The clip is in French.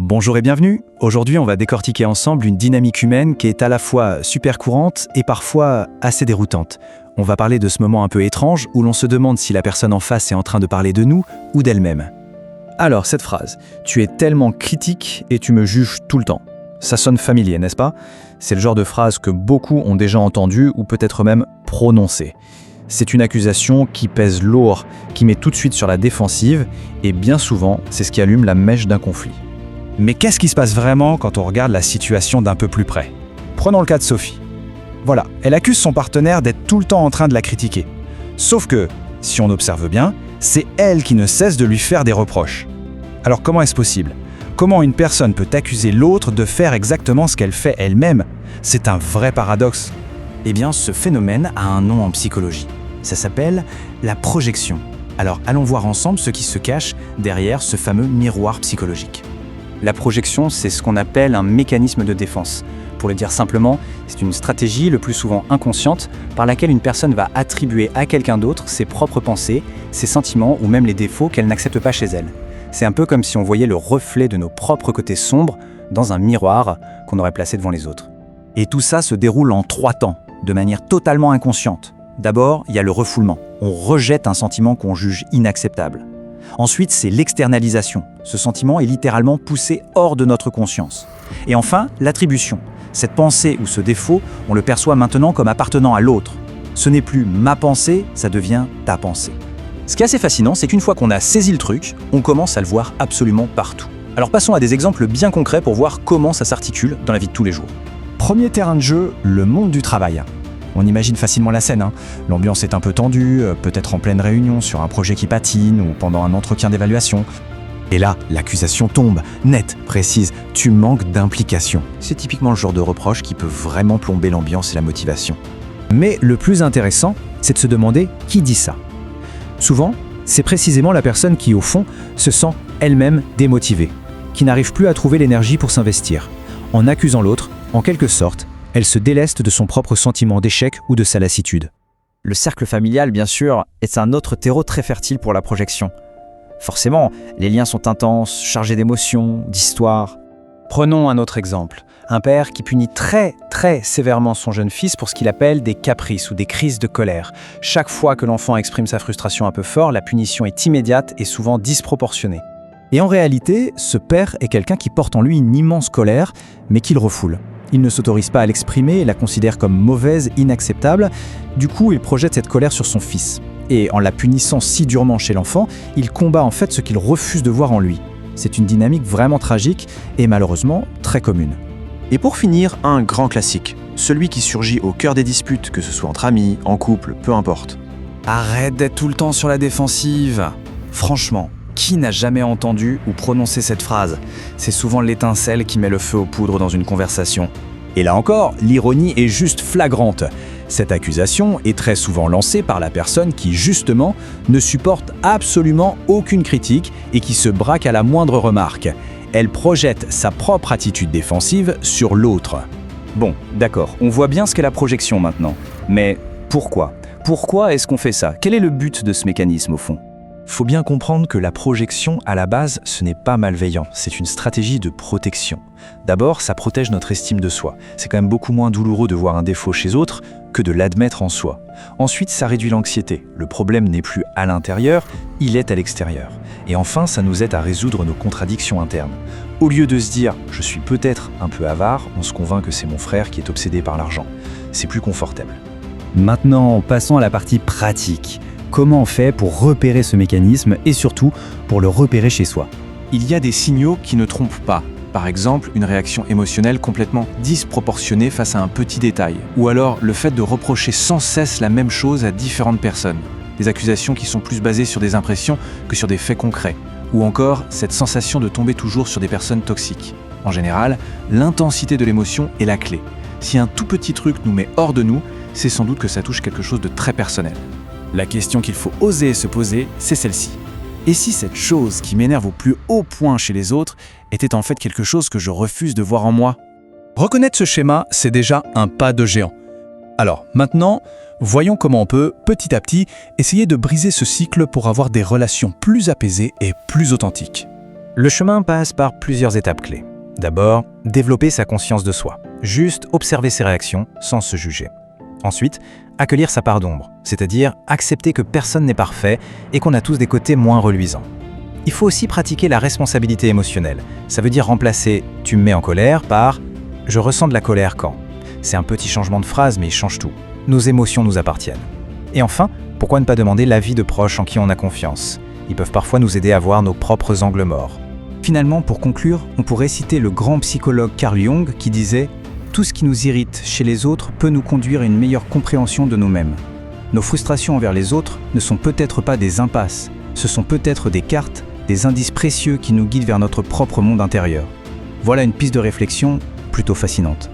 Bonjour et bienvenue. Aujourd'hui, on va décortiquer ensemble une dynamique humaine qui est à la fois super courante et parfois assez déroutante. On va parler de ce moment un peu étrange où l'on se demande si la personne en face est en train de parler de nous ou d'elle-même. Alors, cette phrase, tu es tellement critique et tu me juges tout le temps. Ça sonne familier, n'est-ce pas? C'est le genre de phrase que beaucoup ont déjà entendue ou peut-être même prononcée. C'est une accusation qui pèse lourd, qui met tout de suite sur la défensive et bien souvent, c'est ce qui allume la mèche d'un conflit. Mais qu'est-ce qui se passe vraiment quand on regarde la situation d'un peu plus près? Prenons le cas de Sophie. Voilà, elle accuse son partenaire d'être tout le temps en train de la critiquer. Sauf que, si on observe bien, c'est elle qui ne cesse de lui faire des reproches. Alors comment est-ce possible? Comment une personne peut accuser l'autre de faire exactement ce qu'elle fait elle-même? C'est un vrai paradoxe. Eh bien, ce phénomène a un nom en psychologie. Ça s'appelle la projection. Alors allons voir ensemble ce qui se cache derrière ce fameux miroir psychologique. La projection, c'est ce qu'on appelle un mécanisme de défense. Pour le dire simplement, c'est une stratégie, le plus souvent inconsciente, par laquelle une personne va attribuer à quelqu'un d'autre ses propres pensées, ses sentiments ou même les défauts qu'elle n'accepte pas chez elle. C'est un peu comme si on voyait le reflet de nos propres côtés sombres dans un miroir qu'on aurait placé devant les autres. Et tout ça se déroule en 3 temps, de manière totalement inconsciente. D'abord, il y a le refoulement. On rejette un sentiment qu'on juge inacceptable. Ensuite, c'est l'externalisation. Ce sentiment est littéralement poussé hors de notre conscience. Et enfin, l'attribution. Cette pensée ou ce défaut, on le perçoit maintenant comme appartenant à l'autre. Ce n'est plus ma pensée, ça devient ta pensée. Ce qui est assez fascinant, c'est qu'une fois qu'on a saisi le truc, on commence à le voir absolument partout. Alors passons à des exemples bien concrets pour voir comment ça s'articule dans la vie de tous les jours. Premier terrain de jeu, le monde du travail. On imagine facilement la scène, hein. L'ambiance est un peu tendue, peut-être en pleine réunion sur un projet qui patine ou pendant un entretien d'évaluation. Et là, l'accusation tombe, nette, précise, tu manques d'implication. C'est typiquement le genre de reproche qui peut vraiment plomber l'ambiance et la motivation. Mais le plus intéressant, c'est de se demander qui dit ça. Souvent, c'est précisément la personne qui, au fond, se sent elle-même démotivée, qui n'arrive plus à trouver l'énergie pour s'investir. En accusant l'autre, en quelque sorte, elle se déleste de son propre sentiment d'échec ou de sa lassitude. Le cercle familial, bien sûr, est un autre terreau très fertile pour la projection. Forcément, les liens sont intenses, chargés d'émotions, d'histoires. Prenons un autre exemple. Un père qui punit très sévèrement son jeune fils pour ce qu'il appelle des caprices ou des crises de colère. Chaque fois que l'enfant exprime sa frustration un peu fort, la punition est immédiate et souvent disproportionnée. Et en réalité, ce père est quelqu'un qui porte en lui une immense colère, mais qu'il refoule. Il ne s'autorise pas à l'exprimer et la considère comme mauvaise, inacceptable. Du coup, il projette cette colère sur son fils. Et en la punissant si durement chez l'enfant, il combat en fait ce qu'il refuse de voir en lui. C'est une dynamique vraiment tragique et malheureusement très commune. Et pour finir, un grand classique, celui qui surgit au cœur des disputes, que ce soit entre amis, en couple, peu importe. Arrête d'être tout le temps sur la défensive. Franchement, qui n'a jamais entendu ou prononcé cette phrase? C'est souvent l'étincelle qui met le feu aux poudres dans une conversation. Et là encore, l'ironie est juste flagrante. Cette accusation est très souvent lancée par la personne qui, justement, ne supporte absolument aucune critique et qui se braque à la moindre remarque. Elle projette sa propre attitude défensive sur l'autre. Bon, d'accord, on voit bien ce qu'est la projection maintenant. Mais pourquoi? Pourquoi est-ce qu'on fait ça? Quel est le but de ce mécanisme au fond? Faut bien comprendre que la projection, à la base, ce n'est pas malveillant, c'est une stratégie de protection. D'abord, ça protège notre estime de soi. C'est quand même beaucoup moins douloureux de voir un défaut chez autres que de l'admettre en soi. Ensuite, ça réduit l'anxiété. Le problème n'est plus à l'intérieur, il est à l'extérieur. Et enfin, ça nous aide à résoudre nos contradictions internes. Au lieu de se dire « je suis peut-être un peu avare », on se convainc que c'est mon frère qui est obsédé par l'argent. C'est plus confortable. Maintenant, passons à la partie pratique. Comment on fait pour repérer ce mécanisme et surtout pour le repérer chez soi? Il y a des signaux qui ne trompent pas. Par exemple, une réaction émotionnelle complètement disproportionnée face à un petit détail. Ou alors le fait de reprocher sans cesse la même chose à différentes personnes. Des accusations qui sont plus basées sur des impressions que sur des faits concrets. Ou encore cette sensation de tomber toujours sur des personnes toxiques. En général, l'intensité de l'émotion est la clé. Si un tout petit truc nous met hors de nous, c'est sans doute que ça touche quelque chose de très personnel. La question qu'il faut oser se poser, c'est celle-ci. Et si cette chose qui m'énerve au plus haut point chez les autres était en fait quelque chose que je refuse de voir en moi? Reconnaître ce schéma, c'est déjà un pas de géant. Alors maintenant, voyons comment on peut, petit à petit, essayer de briser ce cycle pour avoir des relations plus apaisées et plus authentiques. Le chemin passe par plusieurs étapes clés. D'abord, développer sa conscience de soi. Juste observer ses réactions sans se juger. Ensuite, accueillir sa part d'ombre, c'est-à-dire accepter que personne n'est parfait et qu'on a tous des côtés moins reluisants. Il faut aussi pratiquer la responsabilité émotionnelle. Ça veut dire remplacer « tu me mets en colère » par « je ressens de la colère quand ». C'est un petit changement de phrase, mais il change tout. Nos émotions nous appartiennent. Et enfin, pourquoi ne pas demander l'avis de proches en qui on a confiance? Ils peuvent parfois nous aider à voir nos propres angles morts. Finalement, pour conclure, on pourrait citer le grand psychologue Carl Jung qui disait « Tout ce qui nous irrite chez les autres peut nous conduire à une meilleure compréhension de nous-mêmes. Nos frustrations envers les autres ne sont peut-être pas des impasses, ce sont peut-être des cartes, des indices précieux qui nous guident vers notre propre monde intérieur. » Voilà une piste de réflexion plutôt fascinante.